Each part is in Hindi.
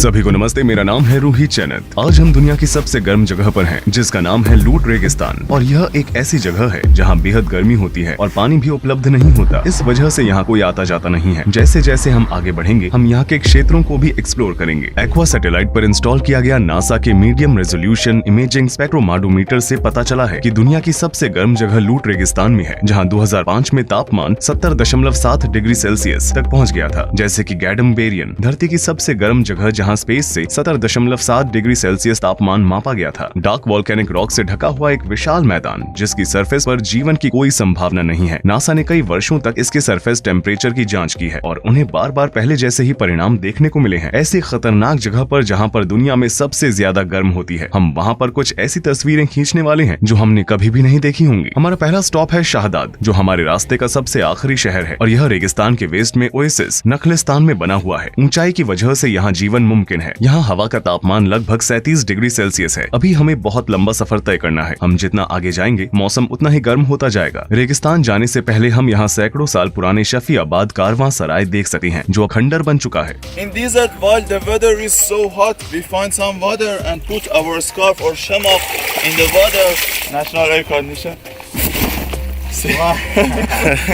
सभी को नमस्ते, मेरा नाम है रूही चैनत। आज हम दुनिया की सबसे गर्म जगह पर हैं, जिसका नाम है लूट रेगिस्तान। और यह एक ऐसी जगह है जहां बेहद गर्मी होती है और पानी भी उपलब्ध नहीं होता। इस वजह से यहाँ कोई आता जाता नहीं है। जैसे जैसे हम आगे बढ़ेंगे, हम यहाँ के क्षेत्रों को भी एक्सप्लोर करेंगे। एक्वा सैटेलाइट पर इंस्टॉल किया गया नासा के मीडियम रेजोल्यूशन इमेजिंग स्पेक्ट्रोमाडोमीटर से पता चला है कि दुनिया की सबसे गर्म जगह लूट रेगिस्तान में है, जहाँ 2005 में तापमान 70.7 डिग्री सेल्सियस तक पहुँच गया था। जैसे की गैडम बेरियन, धरती की सबसे गर्म जगह जहां स्पेस से 70.7 डिग्री सेल्सियस तापमान मापा गया था। डार्क वोल्केनिक रॉक से ढका हुआ एक विशाल मैदान, जिसकी सरफेस पर जीवन की कोई संभावना नहीं है। नासा ने कई वर्षों तक इसके सरफेस टेम्परेचर की जांच की है और उन्हें बार बार पहले जैसे ही परिणाम देखने को मिले हैं। ऐसी खतरनाक जगह पर जहां पर दुनिया में सबसे ज्यादा गर्म होती है, हम वहां पर कुछ ऐसी तस्वीरें खींचने वाले हैं जो हमने कभी भी नहीं देखी होंगी। हमारा पहला स्टॉप है शाहदाद, जो हमारे रास्ते का सबसे आखिरी शहर है और यह रेगिस्तान के वेस्ट में ओएसिस नखलिस्तान में बना हुआ है। ऊंचाई की वजह से यहाँ जीवन मुमकिन है। यहाँ हवा का तापमान लगभग 37 डिग्री सेल्सियस है। अभी हमें बहुत लंबा सफर तय करना है। हम जितना आगे जाएंगे, मौसम उतना ही गर्म होता जाएगा। रेगिस्तान जाने से पहले हम यहाँ सैकड़ों साल पुराने शफीआबाद कारवां सराय देख सकते हैं, जो खंडर बन चुका है। In desert, while the weather is so hot, we find some water and put our scarf or shamak in the water. National air condition.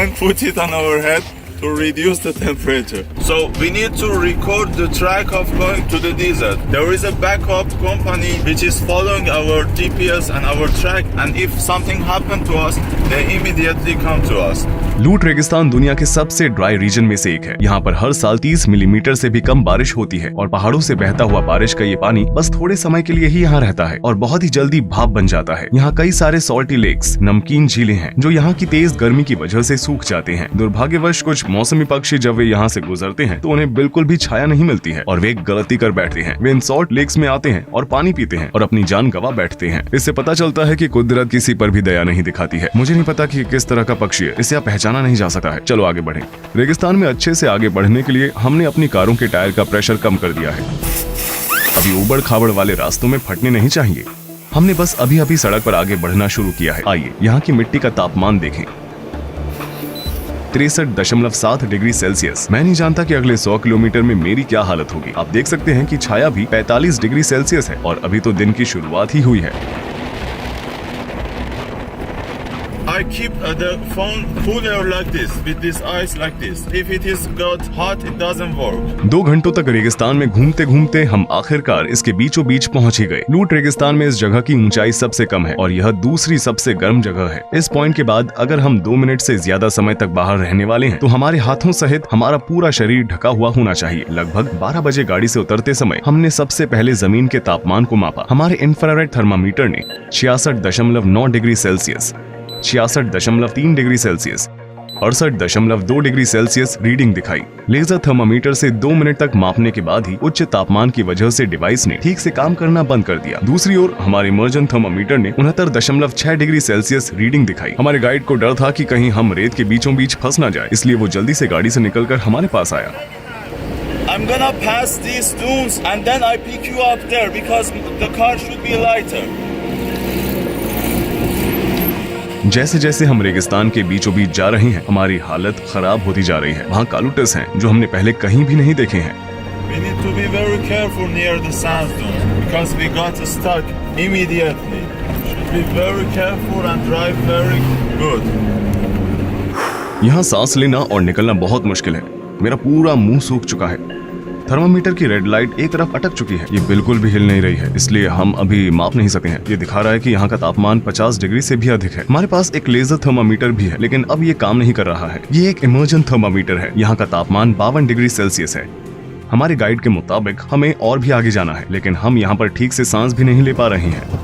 And put it on our head to reduce the temperature. So we need to record the track of going to the desert. There is a backup company which is following our GPS and our track, and if something happened to us, they immediately come to us. लूट रेगिस्तान दुनिया के सबसे ड्राई रीजन में से एक है। यहाँ पर हर साल 30 मिलीमीटर से भी कम बारिश होती है और पहाड़ों से बहता हुआ बारिश का ये पानी बस थोड़े समय के लिए ही यहाँ रहता है और बहुत ही जल्दी भाप बन जाता है। यहाँ कई सारे सॉल्टी लेक्स, नमकीन झीलें हैं, जो यहाँ की तेज गर्मी की वजह से सूख जाते हैं। दुर्भाग्यवश कुछ मौसमी पक्षी जब वे यहाँ से गुजरते हैं तो उन्हें बिल्कुल भी छाया नहीं मिलती है और वे एक गलती कर बैठते हैं। वे इन सॉल्ट लेक्स में आते हैं और पानी पीते हैं और अपनी जान गंवा बैठते हैं। इससे पता चलता है कि कुदरत किसी पर भी दया नहीं दिखाती है। मुझे नहीं पता कि किस तरह का पक्षी है, इसे पहचाना नहीं जा सकता है। चलो आगे बढ़ें। रेगिस्तान में अच्छे से आगे बढ़ने के लिए हमने अपनी कारों के टायर का प्रेशर कम कर दिया है। अभी उबड़ खाबड़ वाले रास्तों में फटने नहीं चाहिए। हमने बस अभी अभी सड़क पर आगे बढ़ना शुरू किया है। आइए यहाँ की मिट्टी का तापमान देखें, 63.7 डिग्री सेल्सियस। मैं नहीं जानता कि अगले 100 किलोमीटर में मेरी क्या हालत होगी। आप देख सकते हैं कि छाया भी 45 डिग्री सेल्सियस है और अभी तो दिन की शुरुआत ही हुई है। I keep the phone cooler like this, with this ice like this. If it is got hot, it doesn't work. 2 घंटों तक रेगिस्तान में घूमते घूमते हम आखिरकार इसके बीचों बीच पहुंच ही गए। लूट रेगिस्तान में इस जगह की ऊंचाई सबसे कम है और यह दूसरी सबसे गर्म जगह है। इस पॉइंट के बाद अगर हम 2 मिनट से ज्यादा समय तक बाहर रहने वाले हैं तो हमारे हाथों सहित हमारा पूरा शरीर ढका हुआ होना चाहिए। लगभग 12 बजे गाड़ी से उतरते समय हमने सबसे पहले जमीन के तापमान को मापा। हमारे इंफ्रारेड थर्मामीटर ने 66.9 degree Celsius, 66.3 degree Celsius, 68.2 degree Celsius reading दिखाई। लेजर थर्मामीटर से 2 मिनट तक मापने के बाद ही उच्च तापमान की वजह से डिवाइस ने ठीक से काम करना बंद कर दिया। दूसरी ओर हमारे इमर्जन थर्मामीटर ने 69.6 डिग्री सेल्सियस रीडिंग दिखाई। हमारे गाइड को डर था कि कहीं हम रेत के बीचों बीच फंस ना जाए, इसलिए वो जल्दी से गाड़ी से निकलकर हमारे पास आया। I'm gonna pass these dunes and then I pick you up there because the car should be lighter. जैसे जैसे हम रेगिस्तान के बीचों बीच जा रहे हैं, हमारी हालत खराब होती जा रही है। वहाँ कालूटस हैं जो हमने पहले कहीं भी नहीं देखे हैं। We need to be very careful near the sand dunes because we got stuck immediately. Should be very careful and drive very good. यहाँ सांस लेना और निकलना बहुत मुश्किल है। मेरा पूरा मुंह सूख चुका है। थर्मामीटर की रेड लाइट एक तरफ अटक चुकी है। ये बिल्कुल भी हिल नहीं रही है, इसलिए हम अभी माप नहीं सकते हैं। ये दिखा रहा है कि यहाँ का तापमान 50 डिग्री से भी अधिक है। हमारे पास एक लेजर थर्मामीटर भी है, लेकिन अब ये काम नहीं कर रहा है। ये एक इमर्जन थर्मामीटर है। यहाँ का तापमान 52 डिग्री सेल्सियस है। हमारे गाइड के मुताबिक हमें और भी आगे जाना है, लेकिन हम यहाँ पर ठीक से सांस भी नहीं ले पा रहे हैं।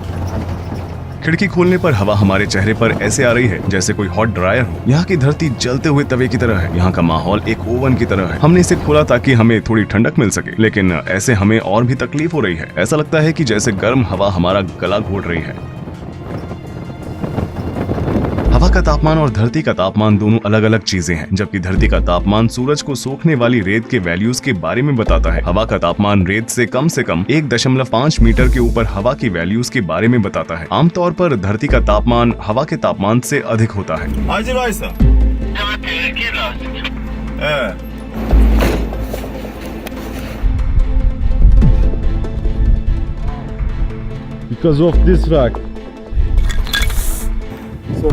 खिड़की खोलने पर हवा हमारे चेहरे पर ऐसे आ रही है जैसे कोई हॉट ड्रायर हो। यहाँ की धरती जलते हुए तवे की तरह है। यहाँ का माहौल एक ओवन की तरह है। हमने इसे खोला ताकि हमें थोड़ी ठंडक मिल सके, लेकिन ऐसे हमें और भी तकलीफ हो रही है। ऐसा लगता है कि जैसे गर्म हवा हमारा गला घोट रही है। हवा का तापमान और धरती का तापमान दोनों अलग अलग चीजें हैं। जबकि धरती का तापमान सूरज को सोखने वाली रेत के वैल्यूज के बारे में बताता है। हवा का तापमान रेत से कम 1.5 मीटर के ऊपर हवा की वैल्यूज के बारे में बताता है। आमतौर पर धरती का तापमान हवा के तापमान से अधिक होता है। because of this rock. So,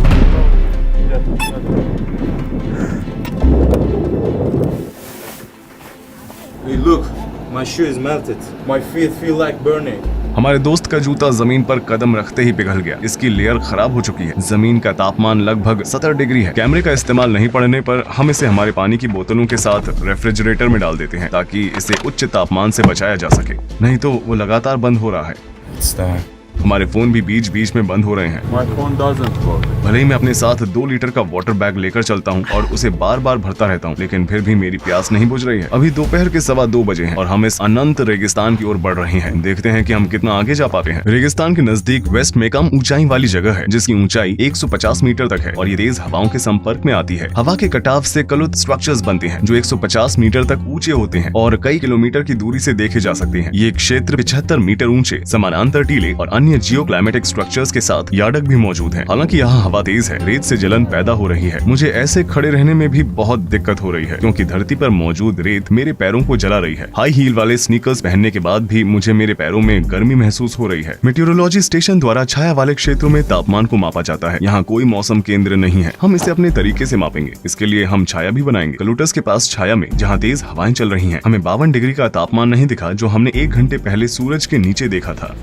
hey, look, my shoe is melted. My feet feel like burning. हमारे दोस्त का जूता जमीन पर कदम रखते ही पिघल गया। इसकी लेयर खराब हो चुकी है। जमीन का तापमान लगभग 70 डिग्री है। कैमरे का इस्तेमाल नहीं पड़ने पर हम इसे हमारे पानी की बोतलों के साथ रेफ्रिजरेटर में डाल देते हैं ताकि इसे उच्च तापमान से बचाया जा सके, नहीं तो वो लगातार बंद हो रहा है। It's time. हमारे फोन भी बीच बीच में बंद हो रहे हैं। My phone doesn't work. भले ही मैं अपने साथ 2 लीटर का वाटर बैग लेकर चलता हूँ और उसे बार बार भरता रहता हूँ, लेकिन फिर भी मेरी प्यास नहीं बुझ रही है। अभी दोपहर के 2:15 बजे हैं और हम इस अनंत रेगिस्तान की ओर बढ़ रहे हैं। देखते हैं कि हम कितना आगे जा पाते हैं। रेगिस्तान के नजदीक वेस्ट में कम ऊंचाई वाली जगह है जिसकी ऊंचाई 150 मीटर तक है और ये तेज हवाओं के संपर्क में आती है। हवा के कटाव से कलुत स्ट्रक्चर्स बनते हैं जो 150 मीटर तक ऊंचे होते हैं और कई किलोमीटर की दूरी से देखे जा सकते हैं। ये क्षेत्र 75 मीटर ऊंचे समानांतर टीले और अन्य जियो क्लाइमेटिक स्ट्रक्चर्स के साथ यार्डक भी मौजूद है। हालांकि यहाँ हवा तेज है, रेत से जलन पैदा हो रही है। मुझे ऐसे खड़े रहने में भी बहुत दिक्कत हो रही है क्योंकि धरती पर मौजूद रेत मेरे पैरों को जला रही है। हाई हील वाले स्नीकर्स पहनने के बाद भी मुझे मेरे पैरों में गर्मी महसूस हो रही है। मेट्रोलॉजी स्टेशन द्वारा छाया वाले क्षेत्रों में तापमान को मापा जाता है। यहाँ कोई मौसम केंद्र नहीं है। हम इसे अपने तरीके से मापेंगे। इसके लिए हम छाया भी बनाएंगे। कलूटस के पास छाया में जहाँ तेज हवाएं चल रही है, हमें 52 डिग्री का तापमान नहीं दिखा जो हमने 1 घंटे पहले सूरज के नीचे देखा था।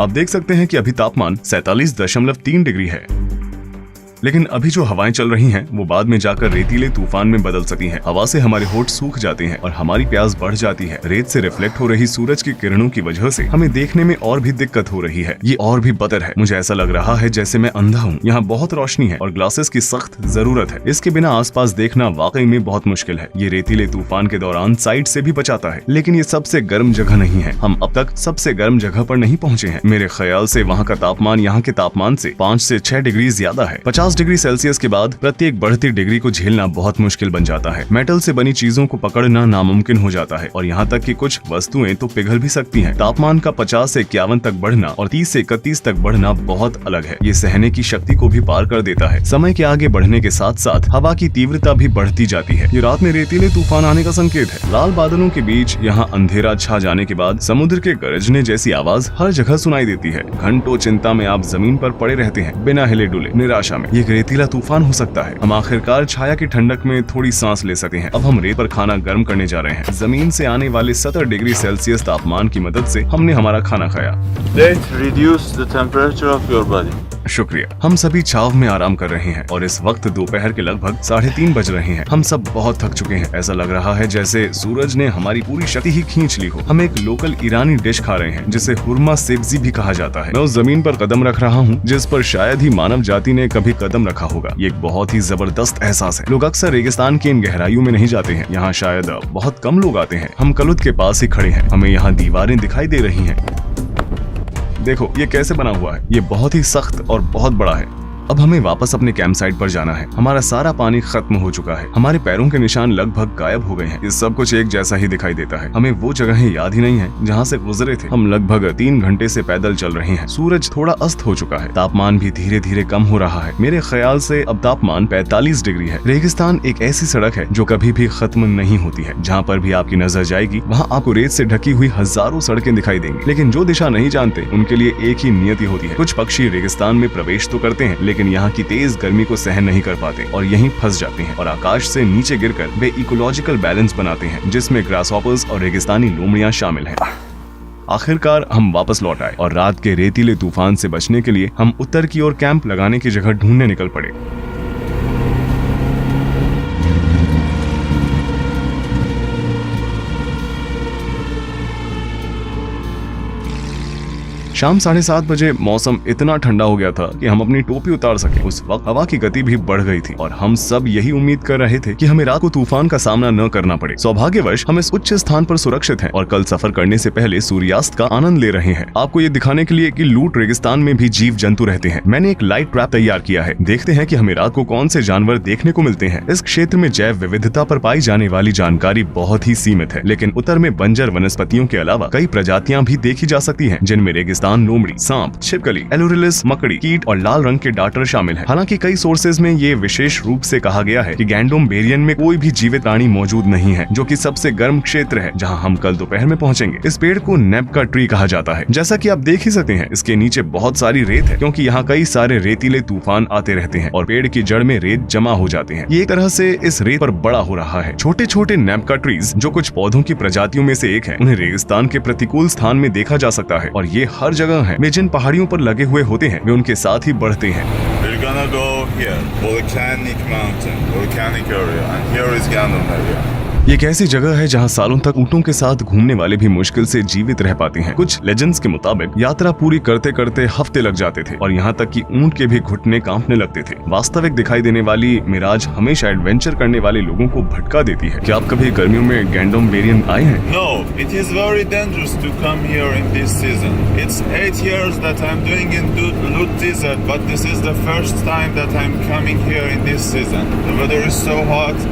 आप देख सकते हैं कि अभी तापमान 47.3 डिग्री है, लेकिन अभी जो हवाएं चल रही हैं वो बाद में जाकर रेतीले तूफान में बदल सकती हैं। हवा से हमारे होंठ सूख जाते हैं और हमारी प्यास बढ़ जाती है। रेत से रिफ्लेक्ट हो रही सूरज की किरणों की वजह से हमें देखने में और भी दिक्कत हो रही है। ये और भी बदतर है। मुझे ऐसा लग रहा है जैसे मैं अंधा हूँ। यहाँ बहुत रोशनी है और ग्लासेस की सख्त जरूरत है। इसके बिना आसपास देखना वाकई में बहुत मुश्किल है। ये रेतीले तूफान के दौरान साइड से भी बचाता है, लेकिन ये सबसे गर्म जगह नहीं है। हम अब तक सबसे गर्म जगह पर नहीं पहुँचे हैं। मेरे ख्याल से वहाँ का तापमान यहाँ के तापमान से 5 से 6 डिग्री ज्यादा है। 50 डिग्री सेल्सियस के बाद प्रत्येक बढ़ती डिग्री को झेलना बहुत मुश्किल बन जाता है। मेटल से बनी चीजों को पकड़ना नामुमकिन हो जाता है और यहाँ तक कि कुछ वस्तुएं तो पिघल भी सकती हैं। तापमान का 50 से 51 तक बढ़ना और 30 से 31 तक बढ़ना बहुत अलग है। ये सहने की शक्ति को भी पार कर देता है। समय के आगे बढ़ने के साथ साथ हवा की तीव्रता भी बढ़ती जाती है। ये रात में रेतीले तूफान आने का संकेत है। लाल बादलों के बीच यहाँ अंधेरा छा जाने के बाद समुद्र के गरजने जैसी आवाज हर जगह सुनाई देती है। घंटों चिंता में आप जमीन पर पड़े रहते हैं, बिना हिले डुले, निराशा में। ये रेतीला तूफान हो सकता है। हम आखिरकार छाया की ठंडक में थोड़ी सांस ले सके हैं। अब हम रेत पर खाना गर्म करने जा रहे हैं। जमीन से आने वाले 70 डिग्री सेल्सियस तापमान की मदद से हमने हमारा खाना खाया। Let's reduce the temperature of your body. शुक्रिया। हम सभी छाव में आराम कर रहे हैं और इस वक्त दोपहर के लगभग 3:30 बज रहे हैं। हम सब बहुत थक चुके हैं। ऐसा लग रहा है जैसे सूरज ने हमारी पूरी शक्ति ही खींच ली हो। हम एक लोकल ईरानी डिश खा रहे हैं जिसे हुरमा सेब्जी भी कहा जाता है। मैं उस जमीन पर कदम रख रहा हूँ जिस पर शायद ही मानव जाति ने कभी कदम रखा होगा। ये एक बहुत ही जबरदस्त एहसास है। लोग अक्सर रेगिस्तान की इन गहराइयों में नहीं जाते हैं। यहाँ शायद बहुत कम लोग आते हैं। हम कलुत के पास ही खड़े हैं। हमें यहाँ दीवारें दिखाई दे रही हैं। देखो ये कैसे बना हुआ है। ये बहुत ही सख्त और बहुत बड़ा है। अब हमें वापस अपने कैंप साइट पर जाना है। हमारा सारा पानी खत्म हो चुका है। हमारे पैरों के निशान लगभग गायब हो गए हैं। ये सब कुछ एक जैसा ही दिखाई देता है। हमें वो जगहें याद ही नहीं है जहाँ से गुजरे थे। हम लगभग 3 घंटे से पैदल चल रहे हैं। सूरज थोड़ा अस्त हो चुका है। तापमान भी धीरे धीरे कम हो रहा है। मेरे ख्याल से अब तापमान 45 डिग्री है। रेगिस्तान एक ऐसी सड़क है जो कभी भी खत्म नहीं होती है। जहाँ पर भी आपकी नजर जाएगी वहाँ आपको रेत से ढकी हुई हजारों सड़कें दिखाई देंगी, लेकिन जो दिशा नहीं जानते उनके लिए एक ही नियति होती है। कुछ पक्षी रेगिस्तान में प्रवेश तो करते हैं, लेकिन यहाँ की तेज गर्मी को सहन नहीं कर पाते और यहीं फंस जाते हैं और आकाश से नीचे गिरकर वे इकोलॉजिकल बैलेंस बनाते हैं जिसमें ग्रासहॉपर्स और रेगिस्तानी लोमड़ियां शामिल हैं। आखिरकार हम वापस लौट आए और रात के रेतीले तूफान से बचने के लिए हम उत्तर की ओर कैंप लगाने की जगह ढूंढने निकल पड़े। शाम 7:30 बजे मौसम इतना ठंडा हो गया था कि हम अपनी टोपी उतार सके। उस वक्त हवा की गति भी बढ़ गई थी और हम सब यही उम्मीद कर रहे थे कि हमें रात को तूफान का सामना न करना पड़े। सौभाग्यवश हम इस उच्च स्थान पर सुरक्षित हैं और कल सफर करने से पहले सूर्यास्त का आनंद ले रहे हैं। आपको ये दिखाने के लिए कि लूट रेगिस्तान में भी जीव जंतु रहते हैं, मैंने एक लाइट ट्रैप तैयार किया है। देखते हैं कि हमें रात को कौन से जानवर देखने को मिलते हैं। इस क्षेत्र में जैव विविधता पर पाई जाने वाली जानकारी बहुत ही सीमित है, लेकिन उत्तर में बंजर वनस्पतियों के अलावा कई प्रजातियां भी देखी जा सकती हैं जिनमें रेगिस्तान रेगिस्तान लोमड़ी, सांप, छिपकली, एलोरिलिस, मकड़ी, कीट और लाल रंग के डार्टर शामिल हैं। हालांकि कई सोर्सेज में ये विशेष रूप से कहा गया है कि गैंडोम बेरियन में कोई भी जीवित प्राणी मौजूद नहीं है, जो कि सबसे गर्म क्षेत्र है जहां हम कल दोपहर में पहुंचेंगे। इस पेड़ को नेपका ट्री कहा जाता है। जैसा कि आप देख ही सकते हैं, इसके नीचे बहुत सारी रेत है, क्योंकि यहाँ कई सारे रेतीले तूफान आते रहते हैं और पेड़ की जड़ में रेत जमा हो जाते हैं। ये एक तरह से इस रेत पर बड़ा हो रहा है। छोटे छोटे नेपका ट्रीज, जो कुछ पौधों की प्रजातियों में से एक है, उन्हें रेगिस्तान के प्रतिकूल स्थान में देखा जा सकता है और ये हर जगह है। वे जिन पहाड़ियों पर लगे हुए होते हैं, वे उनके साथ ही बढ़ते हैं। We're gonna go here, volcanic mountain, volcanic area, and here is Gandom area. ये एक ऐसी जगह है जहाँ सालों तक ऊँटों के साथ घूमने वाले भी मुश्किल से जीवित रह पाते हैं। कुछ लेजेंड्स के मुताबिक यात्रा पूरी करते करते हफ्ते लग जाते थे और यहाँ तक कि ऊँट के भी घुटने कांपने लगते थे। वास्तविक दिखाई देने वाली मिराज हमेशा एडवेंचर करने वाले लोगों को भटका देती है। क्या आप कभी गर्मियों में गैंडोम बेरियन आए हैं? No, it is very dangerous to come here in this season. It's 8 years that I'm doing in Lut Desert, but this is the first time that I'm coming here in this season. The weather is so hot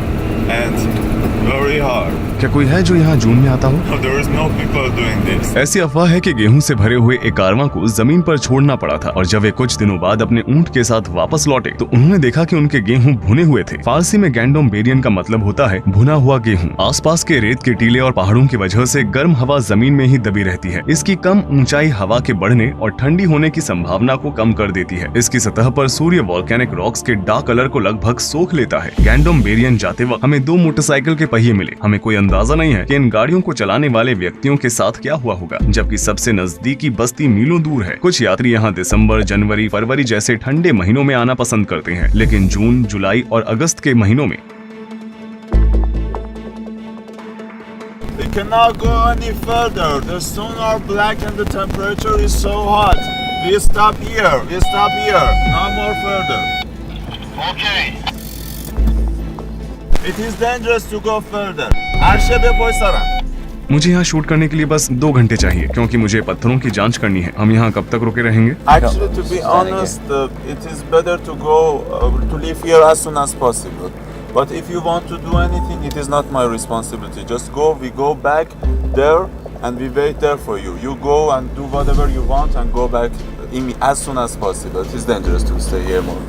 and very hard. क्या कोई है जो यहाँ जून में आता हो? No, there is no people doing this. ऐसी अफवाह है कि गेहूं से भरे हुए एक कारवां को जमीन पर छोड़ना पड़ा था और जब वे कुछ दिनों बाद अपने ऊंट के साथ वापस लौटे तो उन्होंने देखा कि उनके गेहूं भुने हुए थे। फारसी में गैंडोम बेरियन का मतलब होता है भुना हुआ गेहूं। आसपास के रेत के टीले और पहाड़ों की वजह से गर्म हवा जमीन में ही दबी रहती है। इसकी कम ऊंचाई हवा के बढ़ने और ठंडी होने की संभावना को कम कर देती है। इसकी सतह पर सूर्य वॉल्केनिक रॉक्स के डार्क कलर को लगभग सोख लेता है। गैंडोम बेरियन जाते वक्त हमें 2 मोटरसाइकिल के पहिए मिले। हमें कोई अंदाजा नहीं है कि इन गाड़ियों को चलाने वाले व्यक्तियों के साथ क्या हुआ होगा, जबकि सबसे नजदीकी बस्ती मीलों दूर है। कुछ यात्री यहाँ दिसंबर, जनवरी, फरवरी जैसे ठंडे महीनों में आना पसंद करते हैं, लेकिन जून, जुलाई और अगस्त के महीनों में We cannot go any further. The stone are black and the temperature is so hot. We stop here. We stop here. No more further. Okay. It is dangerous to go further. Arşebe Poysara. मुझे यहाँ शूट करने के लिए बस 2 घंटे चाहिए, क्योंकि मुझे पत्थरों की जांच करनी है। हम यहाँ कब तक रुके रहेंगे? Actually, to be honest, it is better to go to leave here as soon as possible. But if you want to do anything, it is not my responsibility. Just go. We go back there and we wait there for you. You go and do whatever you want and go back as soon as possible. It is dangerous to stay here more.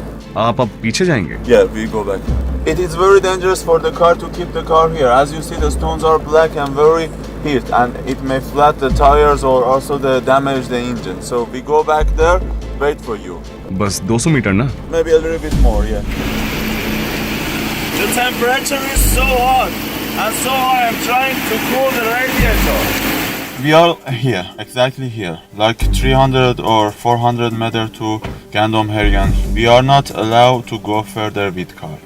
आप अब पीछे जाएंगे? Yeah, we go back. It is very dangerous for the car to keep the car here. As you see, the stones are black and very heat, and it may flat the tires or also damage the engine. So we go back there, wait for you. बस 200 मीटर ना? Maybe a little bit more, yeah. The temperature is so hot, and so I am trying to cool the radiator. We are here, exactly here, like 300 or 400 meter to Gandom Heryan. We are not allowed to go further with car.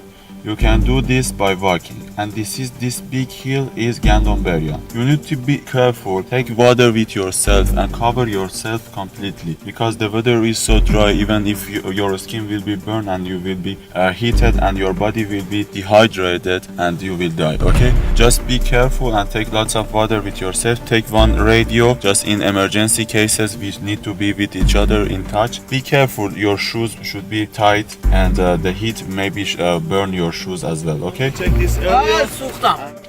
You can do this by walking, and this big hill is Gandom Beryan. You need to be careful. Take water with yourself and cover yourself completely, because the weather is so dry. Even if your skin will be burned and you will be heated and your body will be dehydrated and you will die. Okay, just be careful and take lots of water with yourself. Take one radio, just in emergency cases we need to be with each other in touch. Be careful. Your shoes should be tight, and the heat maybe burn your shoes as well. Okay, check this area.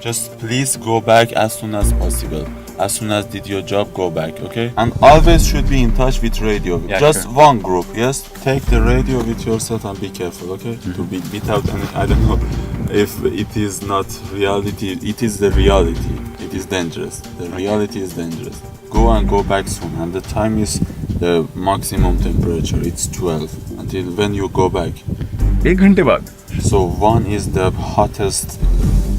Just please go back as soon as possible. As soon as did your job, go back. Okay, and always should be in touch with radio. Yeah, just sure. one group. Yes, take the radio with yourself and be careful. Okay, to be without any, I don't know if it is not reality. It is the reality. It is dangerous. The reality is dangerous. Go and go back soon. And the time is the maximum temperature. It's 12 until when you go back. 1 घंटे बाद? So 1 is the hottest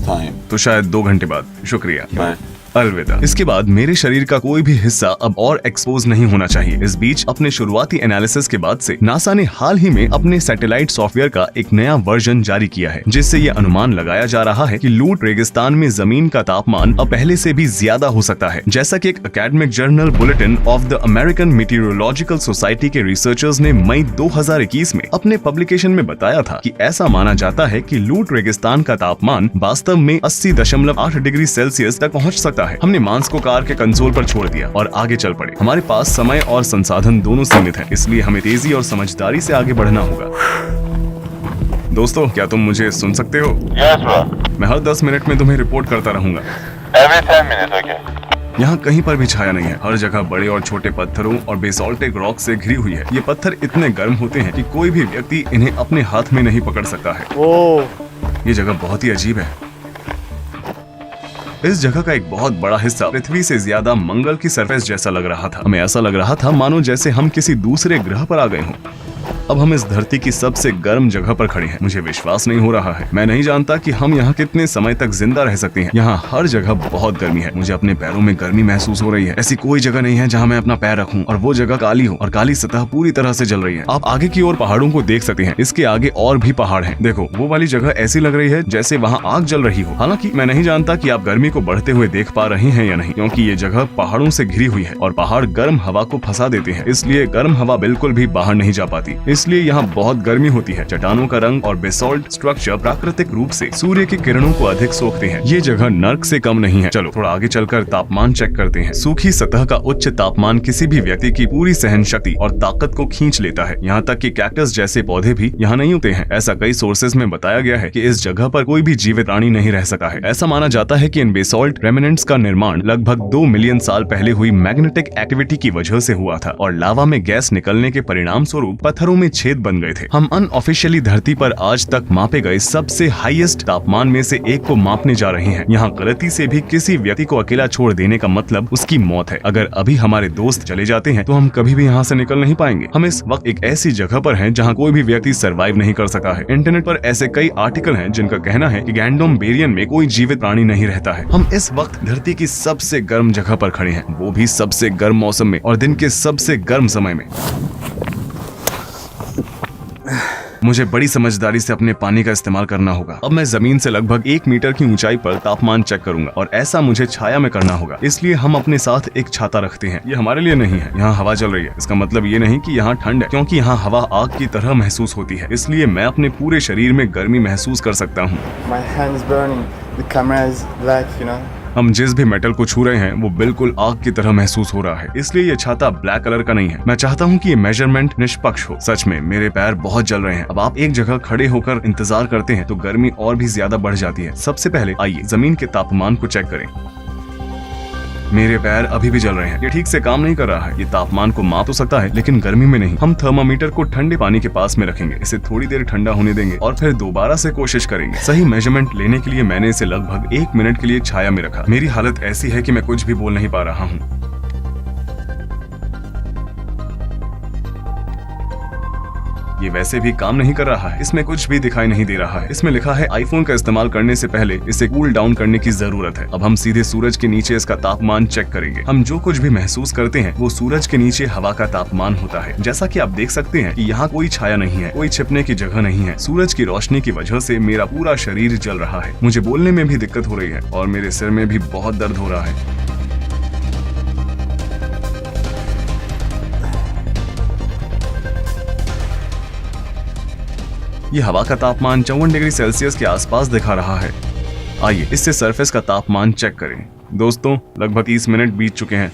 time. तो शायद 2 घंटे बाद। शुक्रिया। Bye. अलविदा। इसके बाद मेरे शरीर का कोई भी हिस्सा अब और एक्सपोज नहीं होना चाहिए। इस बीच अपने शुरुआती एनालिसिस के बाद से नासा ने हाल ही में अपने सैटेलाइट सॉफ्टवेयर का एक नया वर्जन जारी किया है, जिससे ये अनुमान लगाया जा रहा है कि लूट रेगिस्तान में जमीन का तापमान अब पहले से भी ज्यादा हो सकता है। जैसा कि एक academic journal bulletin of the American meteorological society के रिसर्चर्स ने मई 2021 में अपने पब्लिकेशन में बताया था कि ऐसा माना जाता है कि लूट रेगिस्तान का तापमान वास्तव में 80.8 डिग्री सेल्सियस तक पहुंच सकता है। हमने मांस को कार के कंसोल पर छोड़ दिया और आगे चल पड़े। हमारे पास समय और संसाधन दोनों सीमित हैं, इसलिए हमें तेजी और समझदारी से आगे बढ़ना होगा। दोस्तों, क्या तुम मुझे सुन सकते हो? Yes, bro. मैं हर 10 मिनट में तुम्हें रिपोर्ट करता रहूंगा। Every 10 minutes, okay. यहाँ कहीं पर भी छाया नहीं है। हर जगह बड़े और छोटे पत्थरों और बेसाल्टिक रॉक से घिरी हुई है। ये पत्थर इतने गर्म होते हैं कि कोई भी व्यक्ति इन्हें अपने हाथ में नहीं पकड़ सकता है। ये जगह बहुत ही अजीब है। इस जगह का एक बहुत बड़ा हिस्सा पृथ्वी से ज्यादा मंगल की सरफेस जैसा लग रहा था। हमें ऐसा लग रहा था मानो जैसे हम किसी दूसरे ग्रह पर आ गए हों। अब हम इस धरती की सबसे गर्म जगह पर खड़े हैं। मुझे विश्वास नहीं हो रहा है। मैं नहीं जानता कि हम यहाँ कितने समय तक जिंदा रह सकते हैं। यहाँ हर जगह बहुत गर्मी है। मुझे अपने पैरों में गर्मी महसूस हो रही है। ऐसी कोई जगह नहीं है जहाँ मैं अपना पैर रखूं और वो जगह काली हो और काली सतह पूरी तरह से जल रही है। आप आगे की ओर पहाड़ों को देख सकते हैं। इसके आगे और भी पहाड़ हैं। देखो, वो वाली जगह ऐसी लग रही है जैसे वहाँ आग जल रही हो। हालांकि मैं नहीं जानता कि आप गर्मी को बढ़ते हुए देख पा रहे हैं या नहीं, क्योंकि ये जगह पहाड़ों से घिरी हुई है और पहाड़ गर्म हवा को फंसा देते हैं। इसलिए गर्म हवा बिल्कुल भी बाहर नहीं जा पाती। इसलिए यहाँ बहुत गर्मी होती है। चट्टानों का रंग और बेसाल्ट स्ट्रक्चर प्राकृतिक रूप से सूर्य की किरणों को अधिक सोखते हैं। ये जगह नर्क से कम नहीं है। चलो थोड़ा आगे चलकर तापमान चेक करते हैं। सूखी सतह का उच्च तापमान किसी भी व्यक्ति की पूरी सहन शक्ति और ताकत को खींच लेता है। यहाँ तक कि कैक्टस जैसे पौधे भी यहाँ नहीं उगते हैं। ऐसा कई सोर्सेज में बताया गया है कि इस जगह पर कोई भी जीवित प्राणी नहीं रह सका है। ऐसा माना जाता है कि इन बेसाल्ट रेमिनेंट्स का निर्माण लगभग 2 मिलियन साल पहले हुई मैग्नेटिक एक्टिविटी की वजह से हुआ था और लावा में गैस निकलने के परिणाम स्वरूप पत्थरों में छेद बन गए थे। हम अनऑफिशियली धरती पर आज तक मापे गए सबसे हाईएस्ट तापमान में से एक को मापने जा रहे हैं। यहाँ गलती से भी किसी व्यक्ति को अकेला छोड़ देने का मतलब उसकी मौत है। अगर अभी हमारे दोस्त चले जाते हैं तो हम कभी भी यहाँ से निकल नहीं पाएंगे। हम इस वक्त एक ऐसी जगह पर हैं जहाँ कोई भी व्यक्ति सरवाइव नहीं कर सका है। इंटरनेट पर ऐसे कई आर्टिकल हैं जिनका कहना है कि गैंडोम बेरियन में कोई जीवित प्राणी नहीं रहता है। हम इस वक्त धरती की सबसे गर्म जगह पर खड़े हैं, वो भी सबसे गर्म मौसम में और दिन के सबसे गर्म समय में। मुझे बड़ी समझदारी से अपने पानी का इस्तेमाल करना होगा। अब मैं जमीन से लगभग 1 मीटर की ऊंचाई पर तापमान चेक करूंगा और ऐसा मुझे छाया में करना होगा। इसलिए हम अपने साथ एक छाता रखते हैं। ये हमारे लिए नहीं है। यहाँ हवा चल रही है। इसका मतलब ये नहीं कि यहाँ ठंड है, क्योंकि यहाँ हवा आग की तरह महसूस होती है। इसलिए मैं अपने पूरे शरीर में गर्मी महसूस कर सकता हूँ। My hand's burning. The camera is black, you know. हम जिस भी मेटल को छू रहे हैं वो बिल्कुल आग की तरह महसूस हो रहा है। इसलिए ये छाता ब्लैक कलर का नहीं है। मैं चाहता हूँ कि ये मेजरमेंट निष्पक्ष हो। सच में मेरे पैर बहुत जल रहे हैं। अब आप एक जगह खड़े होकर इंतजार करते हैं तो गर्मी और भी ज्यादा बढ़ जाती है। सबसे पहले आइए जमीन के तापमान को चेक करें। मेरे पैर अभी भी जल रहे हैं। ये ठीक से काम नहीं कर रहा है। ये तापमान को माप तो सकता है लेकिन गर्मी में नहीं। हम थर्मामीटर को ठंडे पानी के पास में रखेंगे, इसे थोड़ी देर ठंडा होने देंगे और फिर दोबारा से कोशिश करेंगे। सही मेजरमेंट लेने के लिए मैंने इसे लगभग 1 मिनट के लिए छाया में रखा। मेरी हालत ऐसी है कि मैं कुछ भी बोल नहीं पा रहा हूँ। ये वैसे भी काम नहीं कर रहा है। इसमें कुछ भी दिखाई नहीं दे रहा है। इसमें लिखा है आईफोन का इस्तेमाल करने से पहले इसे कूल डाउन करने की जरूरत है। अब हम सीधे सूरज के नीचे इसका तापमान चेक करेंगे। हम जो कुछ भी महसूस करते हैं वो सूरज के नीचे हवा का तापमान होता है। जैसा कि आप देख सकते हैं कि यहाँ कोई छाया नहीं है, कोई छिपने की जगह नहीं है। सूरज की रोशनी की वजह से मेरा पूरा शरीर जल रहा है। मुझे बोलने में भी दिक्कत हो रही है और मेरे सिर में भी बहुत दर्द हो रहा है। ये हवा का तापमान 54 डिग्री सेल्सियस के आसपास दिखा रहा है। आइए इससे सरफेस का तापमान चेक करें। दोस्तों लगभग 30 मिनट बीत चुके हैं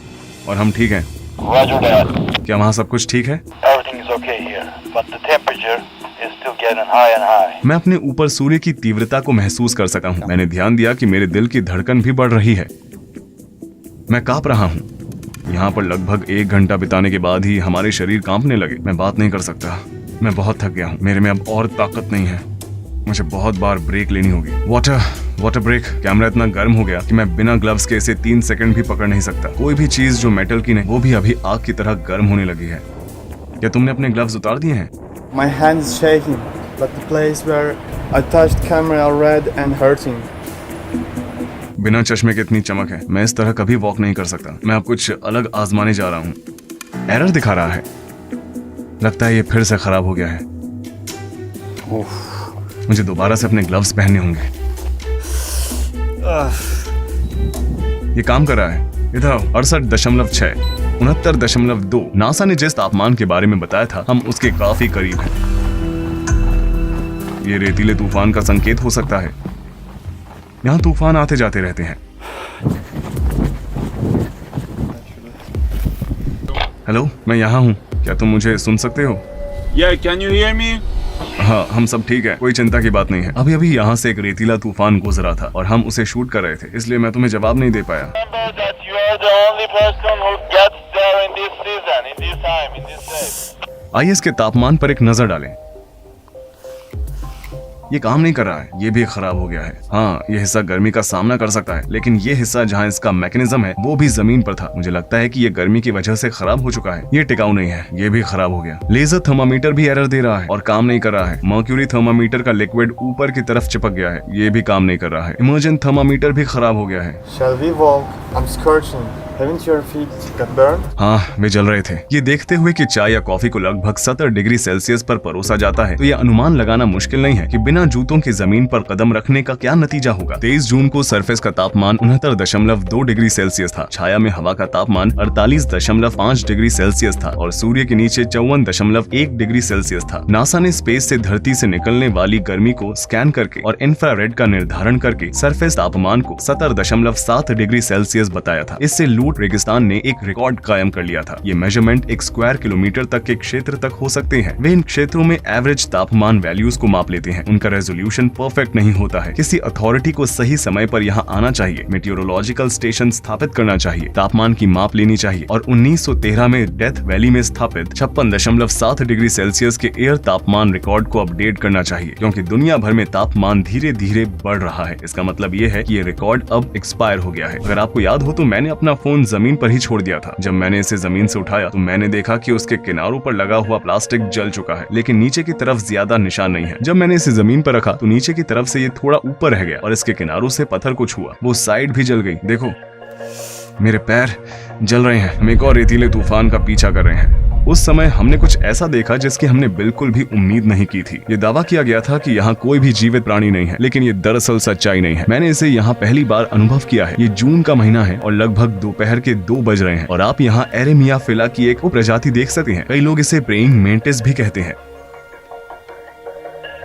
और हम ठीक हैं। Roger that. क्या वहाँ सब कुछ ठीक है? Everything is okay here, but the temperature is still getting high and high. मैं अपने ऊपर सूर्य की तीव्रता को महसूस कर सका हूँ। मैंने ध्यान दिया कि मेरे दिल की धड़कन भी बढ़ रही है। मैं कांप रहा हूँ। यहाँ पर लगभग 1 घंटा बिताने के बाद ही हमारे शरीर कांपने लगे। मैं बात नहीं कर सकता। मैं बहुत थक गया हूँ। मेरे में अब और ताकत नहीं है। मुझे बहुत बार ब्रेक लेनी होगी। Water break. कैमरा इतना गर्म हो गया कि मैं बिना ग्लव्स के इसे 3 सेकंड भी पकड़ नहीं सकता। कोई भी चीज जो मेटल की नहीं वो भी अभी आग की तरह गर्म होने लगी है। क्या तुमने अपने ग्लव्स उतार दिए हैं? My hand's shaking, but the place where I touched camera are red and hurting. बिना चश्मे के इतनी चमक है। मैं इस तरह कभी वॉक नहीं कर सकता। मैं अब कुछ अलग आजमाने जा रहा हूँ। एरर दिखा रहा है। लगता है ये फिर से खराब हो गया है। मुझे दोबारा से अपने ग्लव्स पहनने होंगे। ये काम कर रहा है। इधर 68.6, 69.2। नासा ने जिस तापमान के बारे में बताया था हम उसके काफी करीब हैं। ये रेतीले तूफान का संकेत हो सकता है। यहाँ तूफान आते जाते रहते हैं। हेलो, मैं यहाँ हूँ। क्या तुम मुझे सुन सकते हो? Yeah, can you hear me? हाँ, हम सब ठीक है। कोई चिंता की बात नहीं है। अभी यहाँ से एक रेतीला तूफान गुजरा था और हम उसे शूट कर रहे थे, इसलिए मैं तुम्हें जवाब नहीं दे पाया। Remember that you You're the only person who gets there in this season, in this time, in this day. आइए इसके तापमान पर एक नजर डालें। ये काम नहीं कर रहा है, ये भी खराब हो गया है। हाँ, ये हिस्सा गर्मी का सामना कर सकता है, लेकिन ये हिस्सा जहाँ इसका मैकेनिज्म है वो भी जमीन पर था। मुझे लगता है कि ये गर्मी की वजह से खराब हो चुका है। ये टिकाऊ नहीं है, ये भी खराब हो गया। लेजर थर्मामीटर भी एरर दे रहा है और काम नहीं कर रहा है। मर्क्यूरी थर्मामीटर का लिक्विड ऊपर की तरफ चिपक गया है, ये भी काम नहीं कर रहा है। इमर्जेंट थर्मामीटर भी खराब हो गया है। Shall we walk? I'm scorching. Haven't your feet got burned? हाँ, वे जल रहे थे। ये देखते हुए कि चाय या कॉफी को लगभग 70 डिग्री सेल्सियस पर परोसा जाता है, तो ये अनुमान लगाना मुश्किल नहीं है कि बिना जूतों के जमीन पर कदम रखने का क्या नतीजा होगा। 23 जून को सरफेस का तापमान 69.2 डिग्री सेल्सियस था। छाया में हवा का तापमान 48.5 डिग्री सेल्सियस था और सूर्य के नीचे 54.1 डिग्री सेल्सियस था। नासा ने स्पेस से धरती से निकलने वाली गर्मी को स्कैन करके और इंफ्रारेड का निर्धारण करके सरफेस तापमान को 70.7 डिग्री सेल्सियस बताया था। इससे लूट रेगिस्तान ने एक रिकॉर्ड कायम कर लिया था। ये मेजरमेंट एक स्क्वायर किलोमीटर तक के क्षेत्र तक हो सकते हैं। वे इन क्षेत्रों में एवरेज तापमान वैल्यूज को माप लेते हैं। उनका रेजोल्यूशन परफेक्ट नहीं होता है। किसी अथॉरिटी को सही समय पर यहाँ आना चाहिए, मेटियोरोलॉजिकल स्टेशन स्थापित करना चाहिए, तापमान की माप लेनी चाहिए और 1913 में डेथ वैली में स्थापित 56.7 डिग्री सेल्सियस के एयर तापमान रिकॉर्ड को अपडेट करना चाहिए, क्योंकि दुनिया भर में तापमान धीरे धीरे बढ़ रहा है। इसका मतलब ये है कि ये रिकॉर्ड अब एक्सपायर हो गया है। अगर आपको याद हो तो मैंने अपना फोन जमीन पर ही छोड़ दिया था। जब मैंने इसे जमीन से उठाया तो मैंने देखा कि उसके किनारों पर लगा हुआ प्लास्टिक जल चुका है, लेकिन नीचे की तरफ ज्यादा निशान नहीं है। जब मैंने इसे जमीन पर रखा तो नीचे की तरफ से ये थोड़ा ऊपर रह गया और इसके किनारों से पत्थर को छुआ। वो साइड भी जल गई। देखो, मेरे पैर जल रहे हैं। हम एक और रेतीले तूफान का पीछा कर रहे हैं। उस समय हमने कुछ ऐसा देखा जिसकी हमने बिल्कुल भी उम्मीद नहीं की थी। ये दावा किया गया था कि यहाँ कोई भी जीवित प्राणी नहीं है, लेकिन ये दरअसल सच्चाई नहीं है। मैंने इसे यहाँ पहली बार अनुभव किया है। ये जून का महीना है और लगभग दोपहर के 2 बज रहे हैं और आप यहाँ एरेमिया फिला की एक प्रजाति देख सकते हैं। कई लोग इसे प्रेइंग मेंटिस भी कहते हैं।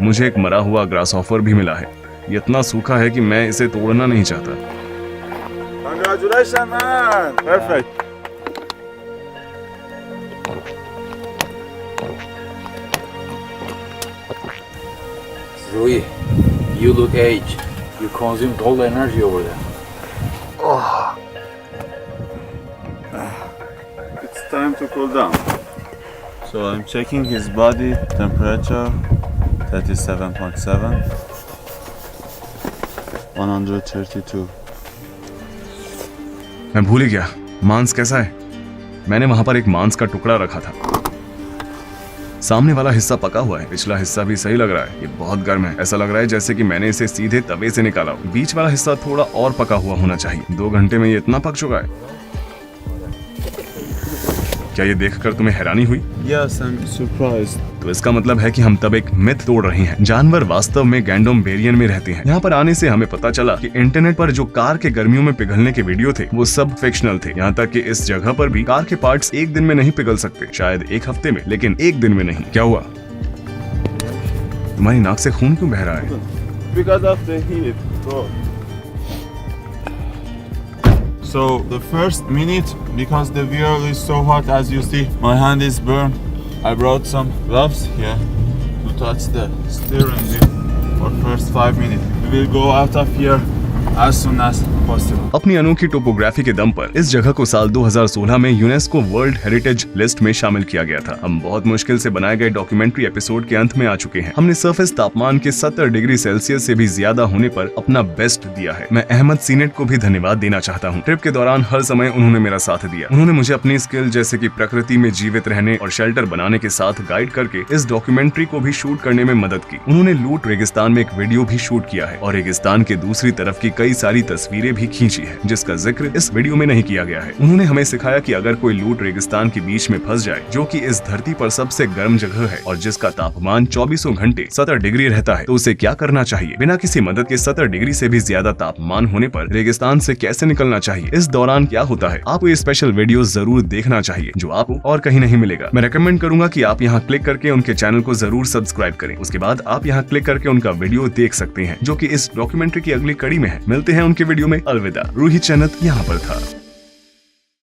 मुझे एक मरा हुआ ग्रासहॉपर भी मिला है। ये इतना सूखा है कि मैं इसे तोड़ना नहीं चाहता। Congratulations, man! Perfect. Rui, you look aged. You consumed all the energy over there. It's time to cool down. So I'm checking his body temperature, 37.7, 132. मैं भूल ही गया, मांस कैसा है? मैंने वहां पर एक मांस का टुकड़ा रखा था। सामने वाला हिस्सा पका हुआ है, पिछला हिस्सा भी सही लग रहा है। ये बहुत गर्म है, ऐसा लग रहा है जैसे कि मैंने इसे सीधे तवे से निकाला हो। बीच वाला हिस्सा थोड़ा और पका हुआ होना चाहिए। 2 घंटे में ये इतना पक चुका है। क्या ये देखकर तुम्हें हैरानी हुई? Yes, I'm surprised. तो इसका मतलब है कि हम तब एक मिथ तोड़ रहे हैं। जानवर वास्तव में गैंडोम बेरियन में रहते हैं। यहाँ पर आने से हमें पता चला कि इंटरनेट पर जो कार के गर्मियों में पिघलने के वीडियो थे वो सब फिक्शनल थे। यहाँ तक कि इस जगह पर भी कार के पार्ट्स एक दिन में नहीं पिघल सकते, शायद 1 हफ्ते में, लेकिन 1 दिन में नहीं। क्या हुआ? तुम्हारी नाक से खून क्यों बह रहा है? Because of the heat, bro. So the first minute, because the wheel is so hot, as you see, my hand is burned. I brought some gloves here to touch the steering wheel for first 5 minutes. We will go out of here as soon as possible. अपनी अनोखी टोपोग्राफी के दम पर इस जगह को साल 2016 में यूनेस्को वर्ल्ड हेरिटेज लिस्ट में शामिल किया गया था। हम बहुत मुश्किल से बनाए गए डॉक्यूमेंट्री एपिसोड के अंत में आ चुके हैं। हमने सरफेस तापमान के 70 डिग्री सेल्सियस से भी ज्यादा होने पर अपना बेस्ट दिया है। मैं अहमद सीनेट को भी धन्यवाद देना चाहता हूँ। ट्रिप के दौरान हर समय उन्होंने मेरा साथ दिया। उन्होंने मुझे अपनी स्किल जैसे कि प्रकृति में जीवित रहने और शेल्टर बनाने के साथ गाइड करके इस डॉक्यूमेंट्री को भी शूट करने में मदद की। उन्होंने लूट रेगिस्तान में एक वीडियो भी शूट किया है और रेगिस्तान के दूसरी तरफ की कई सारी तस्वीरें भी खींची है, जिसका जिक्र इस वीडियो में नहीं किया गया है। उन्होंने हमें सिखाया कि अगर कोई लूट रेगिस्तान के बीच में फंस जाए, जो कि इस धरती पर सबसे गर्म जगह है और जिसका तापमान 24 घंटे 70 डिग्री रहता है, तो उसे क्या करना चाहिए। बिना किसी मदद के 70 डिग्री से भी ज्यादा तापमान होने पर रेगिस्तान से कैसे निकलना चाहिए, इस दौरान क्या होता है। आपको ये स्पेशल वीडियो जरूर देखना चाहिए जो आपको और कहीं नहीं मिलेगा। मैं रेकमेंड करूंगा कि आप यहाँ क्लिक करके उनके चैनल को जरूर सब्सक्राइब करें। उसके बाद आप यहाँ क्लिक करके उनका वीडियो देख सकते हैं, जो कि इस डॉक्यूमेंट्री की अगली कड़ी में है। मिलते हैं उनके वीडियो में। अलविदा। रूही चैनत यहाँ पर था।